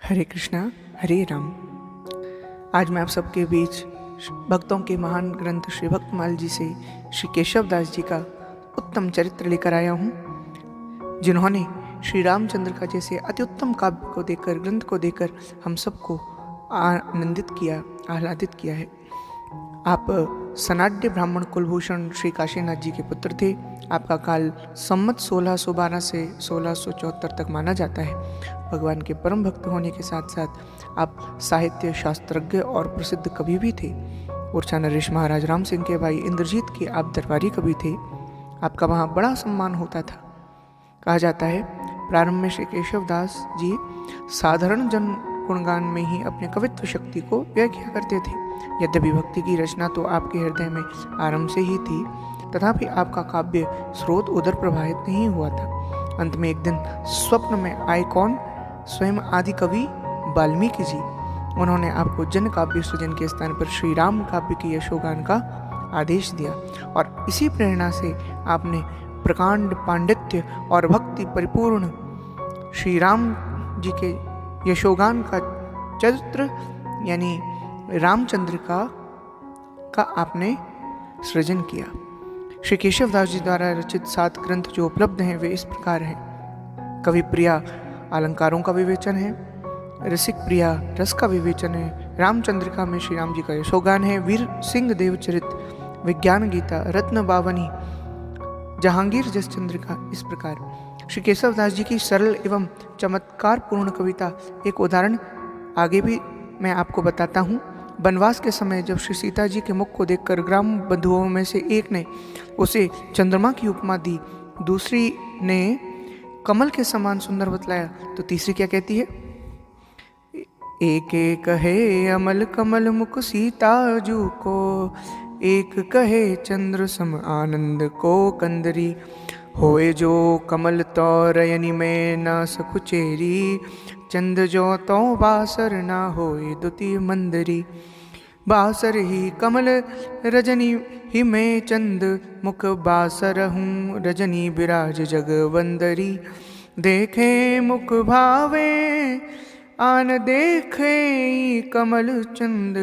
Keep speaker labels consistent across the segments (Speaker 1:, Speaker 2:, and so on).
Speaker 1: हरे कृष्णा हरे राम। आज मैं आप सबके बीच भक्तों के महान ग्रंथ श्री भक्तमाल जी से श्री केशव दास जी का उत्तम चरित्र लेकर आया हूँ, जिन्होंने श्री रामचंद्र का जैसे अति उत्तम काव्य को देखकर, ग्रंथ को देखकर हम सबको आनंदित किया, आह्लादित किया है। आप सनाड्य ब्राह्मण कुलभूषण श्री काशीनाथ जी के पुत्र थे। आपका काल संमत 1612 से 1674 तक माना जाता है। भगवान के परम भक्त होने के साथ साथ आप साहित्य शास्त्रज्ञ और प्रसिद्ध कवि भी थे। ऊर्चा नरेश महाराज राम सिंह के भाई इंद्रजीत के आप दरबारी कवि थे। आपका वहाँ बड़ा सम्मान होता था। कहा जाता है प्रारंभ में श्री केशव दास जी साधारण जन गुणगान में ही अपने कवित्व शक्ति को व्यय किया करते थे। यद्यपि भक्ति की रचना तो आपके हृदय में आरंभ से ही थी, तथापि आपका काव्य स्रोत उधर प्रभावित नहीं हुआ था। अंत में एक दिन स्वप्न में आए कौन? स्वयं आदि कवि वाल्मीकि जी। उन्होंने आपको जन काव्य सृजन के स्थान पर श्री राम काव्य की यशोगान का आदेश दिया और इसी प्रेरणा से आपने प्रकांड पांडित्य और भक्ति परिपूर्ण श्री राम जी के यशोगान का चरित्र यानी रामचंद्र का आपने सृजन किया। श्री केशव दास जी द्वारा रचित 7 ग्रंथ जो उपलब्ध हैं वे इस प्रकार हैं। कवि प्रिया अलंकारों का विवेचन है, रसिक प्रिया रस का विवेचन है, रामचंद्रिका में श्री राम जी का यशोगान है, वीर सिंह देवचरित, विज्ञान गीता, रत्न बावनी, जहांगीर जस चंद्रिका। इस प्रकार श्री केशव दास जी की सरल एवं चमत्कार पूर्ण कविता एक उदाहरण आगे भी मैं आपको बताता हूँ। वनवास के समय जब श्री सीता जी के मुख को देखकर ग्राम बंधुओं में से एक ने उसे चंद्रमा की उपमा दी, दूसरी ने कमल के समान सुंदर बतलाया, तो तीसरी क्या कहती है? एक एक कहे अमल कमल मुख सीता जू को, एक कहे चंद्र सम आनंद को कंदरी, होए जो कमल तौरयनि में न सकुचेरी, चंद जो तो बासर ना होए दुति मंदरी, बासर ही कमल रजनी ही में चंद, मुख बासर हूँ रजनी बिराज जगवंदरी, देखे मुख भावे आन देखे कमल चंद,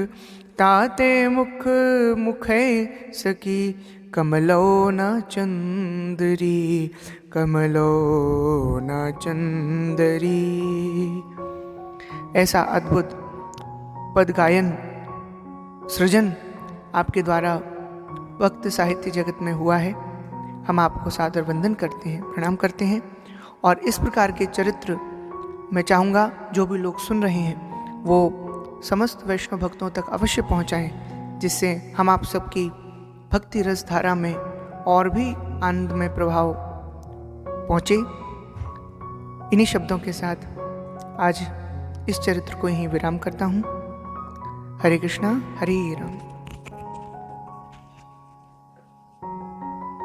Speaker 1: ताते मुख मुखे सकी कमलो न चंदरी, कमलो न चंदरी। ऐसा अद्भुत पद गायन सृजन आपके द्वारा भक्त साहित्य जगत में हुआ है। हम आपको सादर वंदन करते हैं, प्रणाम करते हैं। और इस प्रकार के चरित्र मैं चाहूँगा जो भी लोग सुन रहे हैं वो समस्त वैष्णव भक्तों तक अवश्य पहुँचाएं, जिससे हम आप सबकी भक्ति रस धारा में और भी आनंदमय प्रभाव पहुँचे। इन्हीं शब्दों के साथ आज इस चरित्र को यहीं विराम करता हूँ। हरे कृष्णा हरे राम।